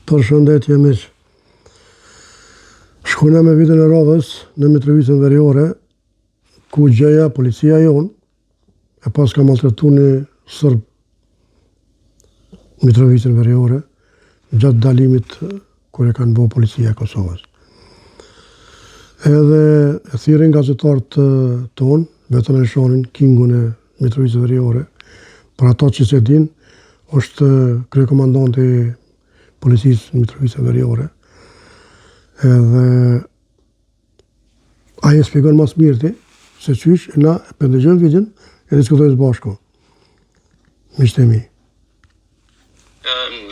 Përshëndetje miq. Shkojna me vitën e radhës në Mitrovicën Veriore, ku gjeja policia jonë e pas ka maltretu një Sërb Mitrovicën Veriore gjatë dalimit kur e kanë bo policia e Kosovës. Edhe e thirrin gazetarët tonë, vetën e shonin kingun e Mitrovicës Veriore, për ato që se din, është kryekomandanti i policisë në Mitrovicën Veriore. Edhe ai e shpjegon mas mirti se qysh na pëndëgjojmë videon e diskutojmë së bashku. Miqtë e mi.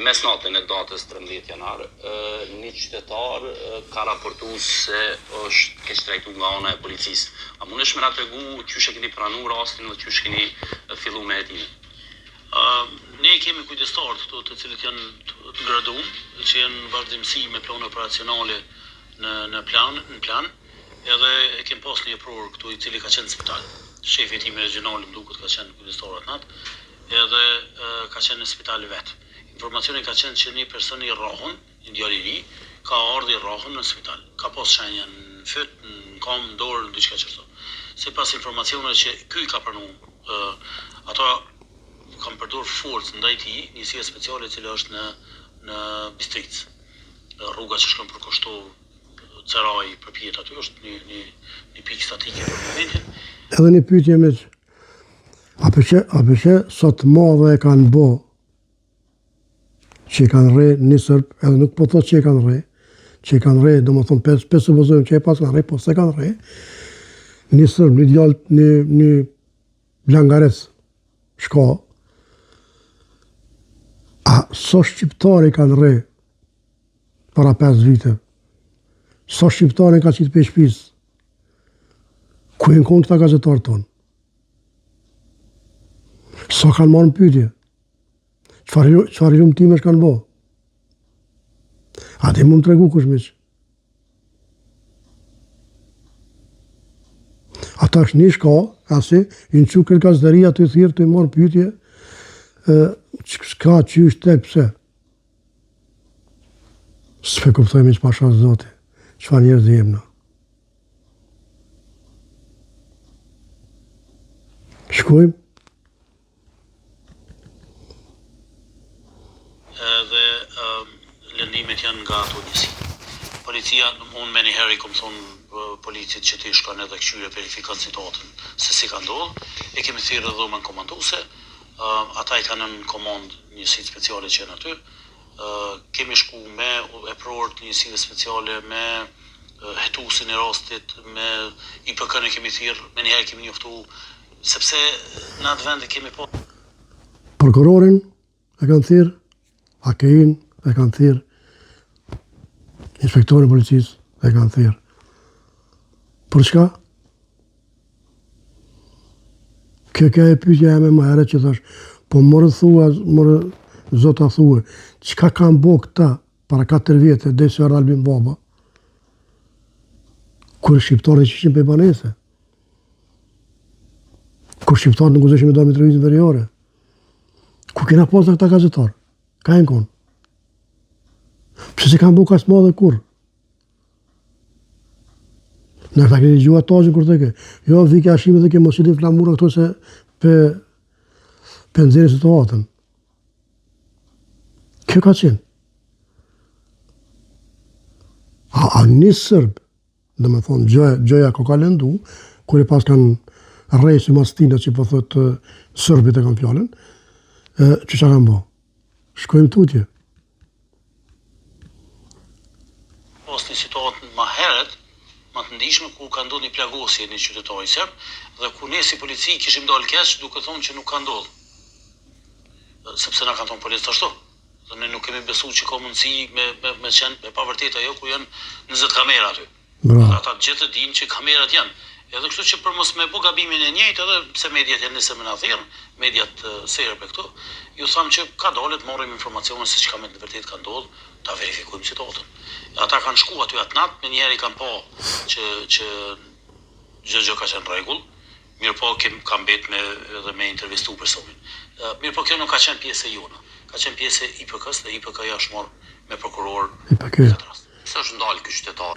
Mes natën e datës 13 janar, një qytetar ka raportu se është keq trajtuar nga ana e policisë. A mundesh më na tregu qysh e keni pranuar rastin dhe qysh keni filluar me hetimin? Ne kemi kujdestarët këtu të cilët janë të graduar, që janë në vazhdimsi me plan operacionale në plan, edhe e kem pas një pror këtu i cili ka qenë në spital. Shefi i timit regional më duket ka qenë kujdestar atë, edhe ka qenë në spital vet. Informacioni ka qenë që një person i rrahun, një djalë i ri, ka ardhur i rrahun në spital. Ka pas shenja në fyt, në kam, në dorë, diçka çështë. Sipas informacioneve që ky ka pranuar, ato kam përdor forcë ndaj tij, njësia speciale e cila është në Bistric. Rruga që shkon për Kostovë, Ceraj, përpjet aty është një pikë statike për momentin. Edhe një pyetje me a përqe sot madhe e kanë bo që i kanë rre një Sërb, edhe nuk po thot që i kanë rre, që i kanë rre, do më thonë, pesë supozojmë që e pas kanë rre, po se kanë rre, një Sërb, një djallë, një blangares, shka, a so shqiptari kanë rre para 5 vite, so shqiptari ka qitë për shpis, ku e në konë këta gazetarë tonë? So kanë marrë në pyetje? Qëfar i lumëtimesh kanë bo? A di mu më tregu kush miq? Ata është një shka, asi, i në qukër gazeteria të i thirë të i marrë pyetje, s'ka qysh te pse? S'pe kuptojmë që pasha zoti, qëfar njerëz dhe jemna. Shkojmë? Edhe lëndimet janë nga ato njësi. Policia, unë me njëherë i kom thonë policit që ti shkon edhe këqyre verifikat situatën se si ka ndodhë, e kemi thirrë dhomën komanduse, ata i kanë në komand njësit speciale që janë aty, kemi shku me eprorët njësive speciale, me hetusin e rastit, me IPK-n e kemi thirrë, me njëherë kemi njoftu, sepse në atë vend e kemi po. Prokurorin e kanë thirrë, AKI-n e kanë thirrë, inspektorin e policisë e kanë thirrë. Për çka? Kjo e pyetja e më herët që thash, po morë zota thua, çka kanë bo këta para 4 vjetë dhe se ardh Albin Baba, kur shqiptarët që ishin për banese, kur shqiptarët nuk guzeshin me dorë Mitrovicën Veriore, ku kena pas këta gazetarë, ka e në konë. Pse se kanë bo ka s'ma dhe kur? Në këta keni gjua tajën kur të ke. Jo, vike ashime dhe ke mos i li flamura këto se për nëzirë situatën. Kjo ka qenë. A një Sërb, dhe me thonë, gjoja ko ka lëndu, kur e pas kanë rrej si mastina që po thotë Sërbit e kanë fjallën, që që kanë bo? Shkojmë tutje. Pas një situatën ma heret, ma të ndishme, ku ka ndodhur një plagosje një qytetari serb, dhe ku ne si polici kishim dalë keq duke thonë që nuk ka ndodhur. Sepse na kanë thonë policë ashtu. Dhe ne nuk kemi besuar që ka mundësi me qenë me pavërtet ajo ku janë 20 kamera aty. Ata gjithë dinë që kamerat janë. Edhe kështu që për mos me bu gabimin e njëjtë, edhe pse mediat janë nisë me na thirrën, mediat serbe këtu, ju thamë që ka dalë të marrim informacione se çka me të vërtetë ka ndodhur, ta verifikojmë situatën. Ata kanë shku aty atë natë, me njerë i kanë pa që gjë ka qenë rregull, mirë po kam bet edhe me intervistu personin. Mirë po kjo nuk ka qenë pjesë e jona. ka qenë pjesë e IPK-s dhe IPK-ja është marrë me prokuror IPK-ja. këtë rast. Pse është ndalë ky qytetar?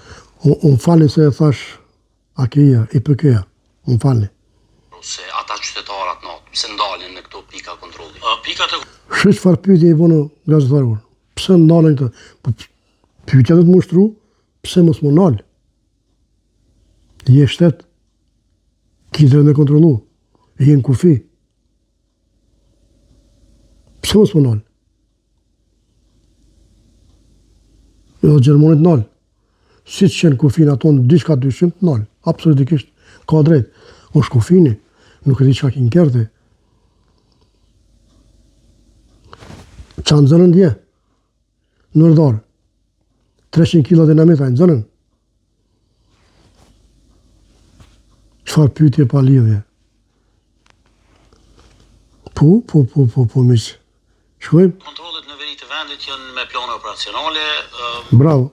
Unë falni se e thash AKI-ja, IPK-ja. Unë falni. Se ata qytetarat natë, pse ndalin në këto pika kontrolli? Pikat e Shë çfarë pyetje i bënë gazetarëve? Pse ndalen këtë? Po pyetja do të mushtru, pse mos më nal? Je shtet, kidre me kontrollu, je në kufi. Pse mos më nal? Jo, Gjermonit nal. Si që në kufin aton, diçka dyshim të nal. Absolutikisht, ka drejt. Është kufini, nuk e di çka kinë kërti. Qa në zënën dje? Në rëdarë. 300 kg dinamita në zënën. Çfarë pyetje pa lidhje? Po, miq. Shkojmë? kontrollet në veri të vendit janë me plane operacionale, Bravo.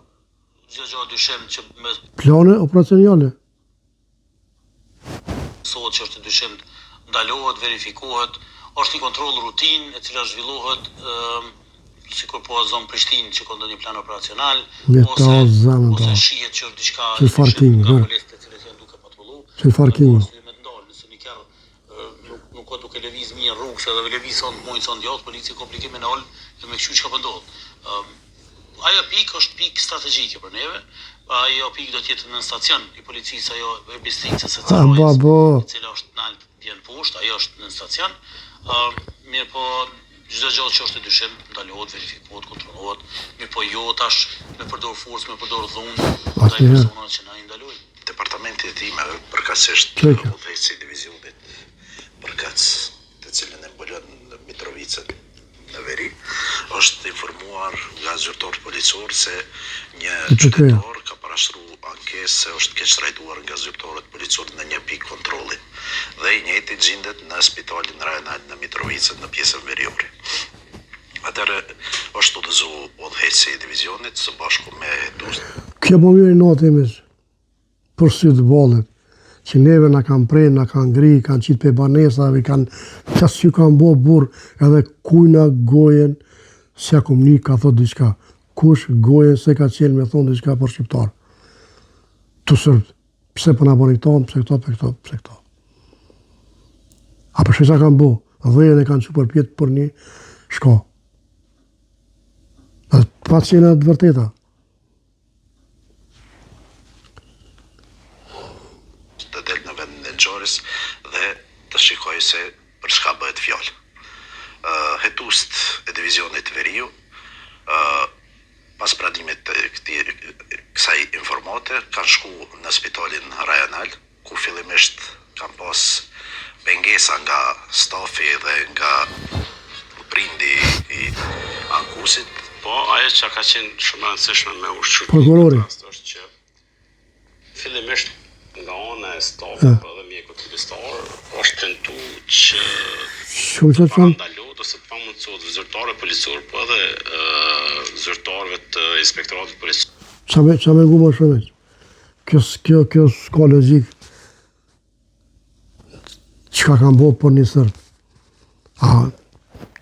gjë gjo dyshim që me Plane operacionale. sot që është dyshim ndalohet, verifikohet, është një kontroll rutin e cila zhvillohet sikur po zonë Prishtinë që ka ndonjë plan operacional Me ta zamën ose ta. shihet që është diçka Që farking, nga ha. policia të cilët janë duke patrullu. Që farking. Me ndal, nëse një kerr nuk ka duke lëviz mirë rrugë, se edhe lëviz son mojë son djathtë, policia komplikime në ol dhe me kështu çka po ndodh. Ajo pikë është pikë strategjike për neve. Ajo pikë do të jetë në stacion i policisë, ajo e Bistricës së Cërojës, e cila është nalt vjen poshtë, ajo është në stacion. Mirë po, çdo gjë që është e dyshim ndalohet, verifikohet, kontrollohet. Mirë po jo tash me përdor forcë, me përdor dhunë, ndaj personave që na i ndalojnë. Departamenti i timeve përkatësisht Çeka. udhëheqësi i divizionit përkatës të cilën e mbulon në Mitrovicën në veri, është informuar nga zyrtar policor se një qytetar ka parashtruar ankesë se është keq trajtuar nga zyrtarët policor në një pikë kontrolli dhe i njëjti gjendet në spitalin rajonal në Mitrovicën në pjesën veriore. Atëherë është udhëzuar udhëheqësi i divizionit së bashku me hetues. Kjo po mirë natë emish. Për sytë bollet. Që neve na kanë prej, na kanë ngri, kanë qitë pe banesave, kanë qasë që kanë bo burë, edhe kujna gojen, se akum një ka thot diçka. Kush gojen se ka qenë me thonë diçka për shqiptarë. Të sërbë, pse për na boni këto, pse këto. A për shesa kanë bo, dhejën e kanë që për pjetë për një shko. Dhe pa qenë të vërteta. Të del në vendin e ngjarjes dhe të shikoj se për çka bëhet fjalë. Hetust e divizionit Veriu, pas pranimit të kësaj informate, kanë shku në spitalin rajonal, ku fillimisht kanë pas pengesa nga stafi dhe nga prindi i ankusit. Po, ajo që ka qenë shumë e rëndësishme me ushqyrtimin Prokurori. është që fillimisht nga ana e stafit dhe mjekut ligjistar është tentu që ndalohet ose të pamundsohet zyrtarëve policor, po edhe zyrtarëve të inspektoratit policor. Qa me gu më shumë? Kjo s'ka logjik. Qka kanë bo për një sërbë?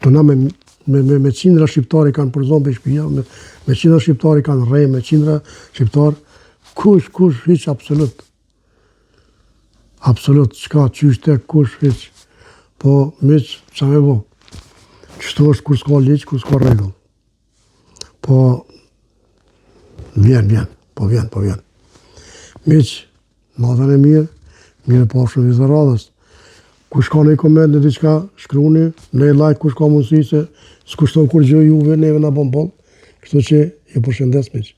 Të na me qindra shqiptari kanë përzon për shpija, me qindra shqiptari kanë rej, me qindra shqiptari, kush, hiq, absolut. Absolut, qka, qyshte, kush, hiq. Po, miq, qa me bo? Qështu është kur s'ka liq, kur s'ka regull. Po, vjen. Miq, natën e mirë po shumë vizë radhës. Kush ka në i koment në diqka, shkruni, në i like kush ka mundësi se s'kushton kur gjë juve, neve na bon bol. Kështu që ju përshëndes miq.